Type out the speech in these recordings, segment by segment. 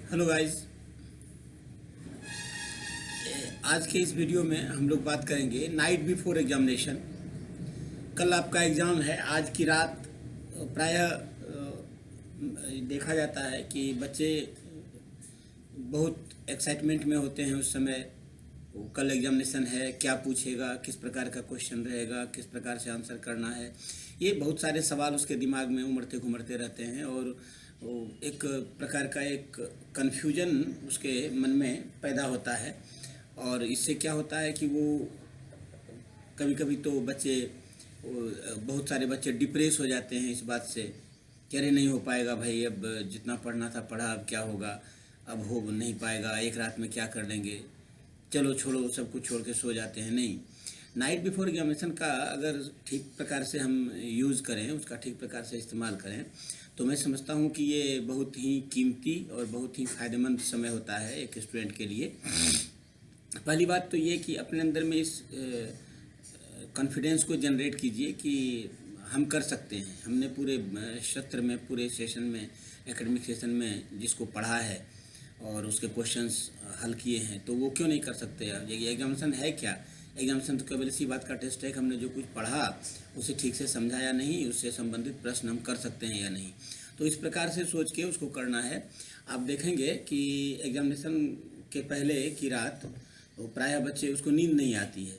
Hello guys. आज के इस वीडियो में हम लोग बात करेंगे नाइट बिफोर एग्जामिनेशन। कल आपका एग्ज़ाम है। आज की रात प्रायः देखा जाता है कि बच्चे बहुत एक्साइटमेंट में होते हैं उस समय। कल एग्जामिनेशन है, क्या पूछेगा, किस प्रकार का क्वेश्चन रहेगा, किस प्रकार से आंसर करना है, ये बहुत सारे सवाल उसके दिमाग में उमड़ते घुमड़ते रहते हैं और एक प्रकार का एक कन्फ्यूजन उसके मन में पैदा होता है। और इससे क्या होता है कि वो कभी कभी तो बच्चे बहुत सारे बच्चे डिप्रेस हो जाते हैं इस बात से कि अरे नहीं हो पाएगा भाई, अब जितना पढ़ना था पढ़ा, अब क्या होगा, अब हो नहीं पाएगा, एक रात में क्या कर लेंगे, चलो छोड़ो, सब कुछ छोड़ के सो जाते हैं। नहीं, नाइट बिफोर एग्जामिनेशन का अगर ठीक प्रकार से हम यूज़ करें, उसका ठीक प्रकार से इस्तेमाल करें, तो मैं समझता हूँ कि ये बहुत ही कीमती और बहुत ही फ़ायदेमंद समय होता है एक स्टूडेंट के लिए। पहली बात तो ये कि अपने अंदर में इस कॉन्फिडेंस को जनरेट कीजिए कि हम कर सकते हैं। हमने पूरे सत्र में, पूरे सेशन में, एकेडमिक सेशन में जिसको पढ़ा है और उसके क्वेश्चंस हल किए हैं, तो वो क्यों नहीं कर सकते यार। ये एग्जामिनेशन है क्या? एग्जामिनेशन तो केवल इसी बात का टेस्ट है कि हमने जो कुछ पढ़ा उसे ठीक से समझा या नहीं, उससे संबंधित प्रश्न हम कर सकते हैं या नहीं। तो इस प्रकार से सोच के उसको करना है। आप देखेंगे कि एग्जामिनेशन के पहले की रात प्रायः बच्चे उसको नींद नहीं आती है,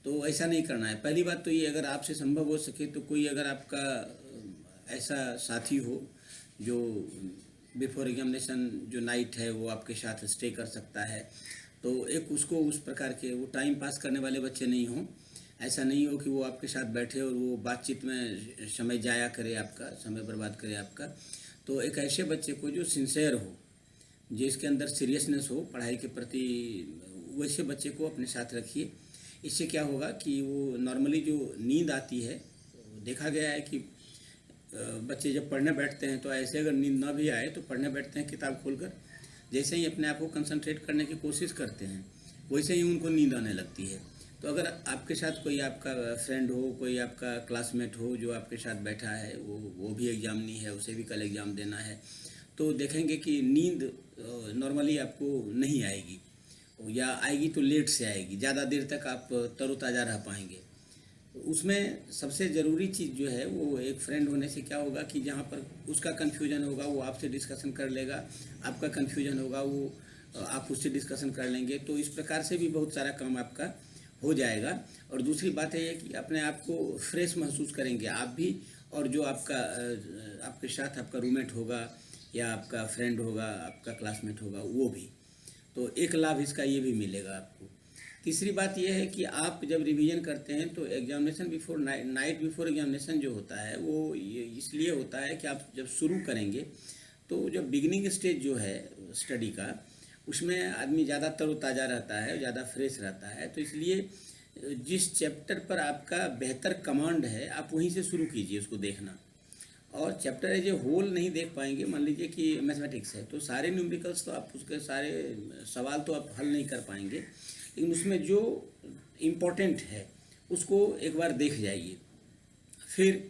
तो ऐसा नहीं करना है। पहली बात तो ये, अगर आपसे संभव हो सके तो कोई अगर आपका ऐसा साथी हो जो बिफोर एग्जामिनेशन जो नाइट है वो आपके साथ स्टे कर सकता है, तो एक उसको उस प्रकार के, वो टाइम पास करने वाले बच्चे नहीं हों। ऐसा नहीं हो कि वो आपके साथ बैठे और वो बातचीत में समय जाया करे, आपका समय बर्बाद करे आपका। तो एक ऐसे बच्चे को जो सिंसियर हो, जिसके अंदर सीरियसनेस हो पढ़ाई के प्रति, वैसे बच्चे को अपने साथ रखिए। इससे क्या होगा कि वो नॉर्मली जो नींद आती है, देखा गया है कि बच्चे जब पढ़ने बैठते हैं तो ऐसे अगर नींद ना भी आए तो पढ़ने बैठते हैं किताब खोलकर, जैसे ही अपने आप को कंसंट्रेट करने की कोशिश करते हैं वैसे ही उनको नींद आने लगती है। तो अगर आपके साथ कोई आपका फ्रेंड हो, कोई आपका क्लासमेट हो जो आपके साथ बैठा है, वो भी एग्जामिनी है, उसे भी कल एग्ज़ाम देना है, तो देखेंगे कि नींद नॉर्मली आपको नहीं आएगी, या आएगी तो लेट से आएगी, ज़्यादा देर तक आप तरोताज़ा रह पाएंगे। तो उसमें सबसे ज़रूरी चीज़ जो है वो एक फ्रेंड होने से क्या होगा कि जहाँ पर उसका कन्फ्यूजन होगा वो आपसे डिस्कशन कर लेगा, आपका कन्फ्यूजन होगा वो आप उससे डिस्कशन कर लेंगे, तो इस प्रकार से भी बहुत सारा काम आपका हो जाएगा। और दूसरी बात है कि अपने आप को फ्रेश महसूस करेंगे आप भी, और जो आपका आपके साथ आपका रूममेट होगा या आपका फ्रेंड होगा, आपका क्लासमेट होगा, वो भी। तो एक लाभ इसका ये भी मिलेगा आपको। तीसरी बात यह है कि आप जब रिवीजन करते हैं तो examination before night before examination जो होता है वो ये इसलिए होता है कि आप जब शुरू करेंगे तो जब बिगिनिंग स्टेज जो है स्टडी का, उसमें आदमी ज़्यादा तरोताज़ा रहता है, ज़्यादा फ्रेश रहता है। तो इसलिए जिस चैप्टर पर आपका बेहतर कमांड है आप वहीं से शुरू कीजिए उसको देखना। और चैप्टर एज ए होल नहीं देख पाएंगे। मान लीजिए कि मैथमेटिक्स है तो सारे न्यूमेरिकल्स तो आप उसके सारे सवाल तो आप हल नहीं कर पाएंगे, लेकिन उसमें जो इम्पोर्टेंट है उसको एक बार देख जाइए। फिर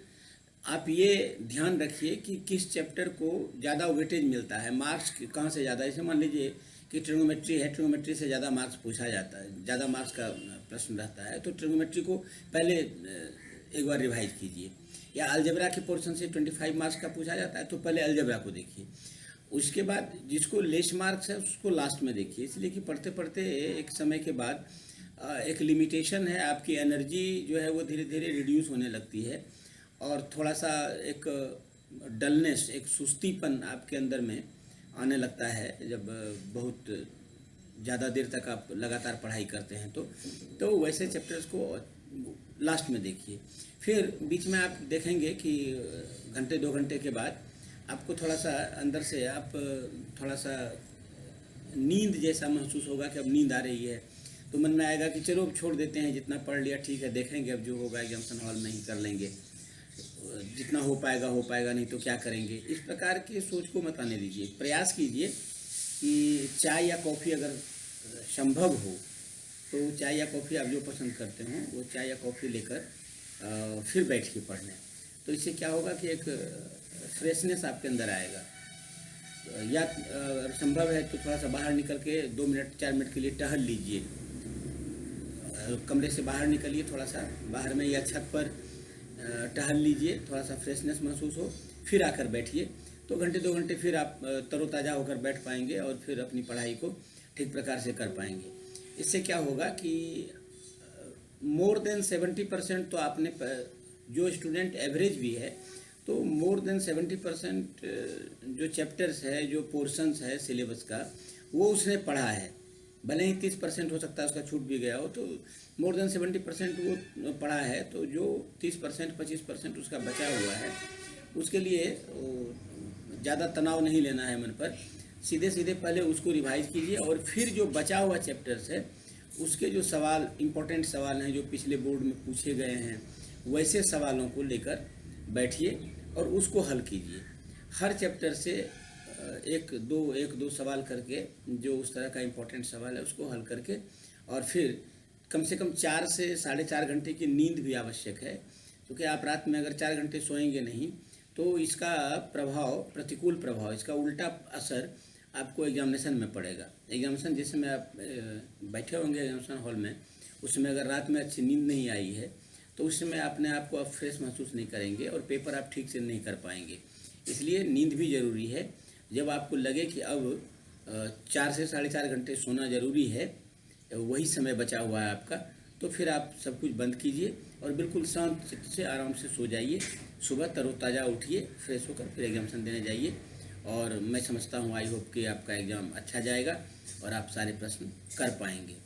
आप ये ध्यान रखिए कि किस चैप्टर को ज़्यादा वेटेज मिलता है, मार्क्स कहाँ से ज़्यादा। जैसे मान लीजिए कि ट्रिग्नोमेट्री है, ट्रिग्नोमेट्री से ज़्यादा मार्क्स पूछा जाता है, ज़्यादा मार्क्स का प्रश्न रहता है, तो ट्रिग्नोमेट्री को पहले एक बार रिवाइज कीजिए। या अलजेब्रा के पोर्शन से 25 मार्क्स का पूछा जाता है तो पहले अलजेब्रा को देखिए। उसके बाद जिसको लेस मार्क्स है उसको लास्ट में देखिए, इसलिए कि पढ़ते पढ़ते एक समय के बाद एक लिमिटेशन है, आपकी एनर्जी जो है वो धीरे धीरे रिड्यूस होने लगती है और थोड़ा सा एक डलनेस, एक सुस्तीपन आपके अंदर में आने लगता है जब बहुत ज़्यादा देर तक आप लगातार पढ़ाई करते हैं। तो वैसे चैप्टर्स को लास्ट में देखिए। फिर बीच में आप देखेंगे कि घंटे 2 घंटे के बाद आपको थोड़ा सा अंदर से आप थोड़ा सा नींद जैसा महसूस होगा कि अब नींद आ रही है, तो मन में आएगा कि चलो अब छोड़ देते हैं, जितना पढ़ लिया ठीक है, देखेंगे अब जो होगा एग्जामिनेशन हॉल में ही कर लेंगे, जितना हो पाएगा हो पाएगा, नहीं तो क्या करेंगे। इस प्रकार की सोच को मत आने दीजिए। प्रयास कीजिए कि चाय या कॉफ़ी अगर संभव हो तो चाय या कॉफ़ी आप जो पसंद करते हो वो चाय या कॉफ़ी लेकर फिर बैठ के पढ़ लें। तो इससे क्या होगा कि एक फ्रेशनेस आपके अंदर आएगा। या संभव है तो थोड़ा सा बाहर निकल के 2 मिनट 4 मिनट के लिए टहल लीजिए। कमरे से बाहर निकलिए, थोड़ा सा बाहर में या छत पर टहल लीजिए, थोड़ा सा फ्रेशनेस महसूस हो, फिर आकर बैठिए। तो घंटे 2 घंटे फिर आप तरोताज़ा होकर बैठ पाएंगे और फिर अपनी पढ़ाई को ठीक प्रकार से कर पाएंगे। इससे क्या होगा कि मोर देन 70% तो आपने, जो स्टूडेंट एवरेज भी है तो मोर देन 70% जो चैप्टर्स है, जो पोर्शंस है सिलेबस का, वो उसने पढ़ा है। भले ही 30% हो सकता है उसका छूट भी गया हो, तो मोर देन 70% वो पढ़ा है। तो जो 30% 25% उसका बचा हुआ है, उसके लिए ज़्यादा तनाव नहीं लेना है मन पर। सीधे सीधे पहले उसको रिवाइज कीजिए और फिर जो बचा हुआ चैप्टर्स है उसके जो सवाल, इम्पोर्टेंट सवाल हैं जो पिछले बोर्ड में पूछे गए हैं, वैसे सवालों को लेकर बैठिए और उसको हल कीजिए। हर चैप्टर से एक दो सवाल करके, जो उस तरह का इम्पोर्टेंट सवाल है उसको हल करके, और फिर कम से कम 4 से 4.5 घंटे की नींद भी आवश्यक है। क्योंकि आप रात में अगर 4 घंटे सोएंगे नहीं तो इसका प्रभाव, प्रतिकूल प्रभाव, इसका उल्टा असर आपको एग्जामिनेशन में पड़ेगा। एग्जामिनेशन जिस समय आप बैठे होंगे एग्जामिनेशन हॉल में, उस समय अगर रात में अच्छी नींद नहीं आई है तो उस समय अपने आप को आप फ्रेश महसूस नहीं करेंगे और पेपर आप ठीक से नहीं कर पाएंगे। इसलिए नींद भी ज़रूरी है। जब आपको लगे कि अब 4 से 4.5 घंटे सोना ज़रूरी है, वही समय बचा हुआ है आपका, तो फिर आप सब कुछ बंद कीजिए और बिल्कुल शांत चित्त से आराम से सो जाइए। सुबह तरोताज़ा उठिए, फ्रेश होकर फिर एग्जामिनेशन देने जाइए। और मैं समझता हूँ, आई होप कि आपका एग्ज़ाम अच्छा जाएगा और आप सारे प्रश्न कर पाएंगे।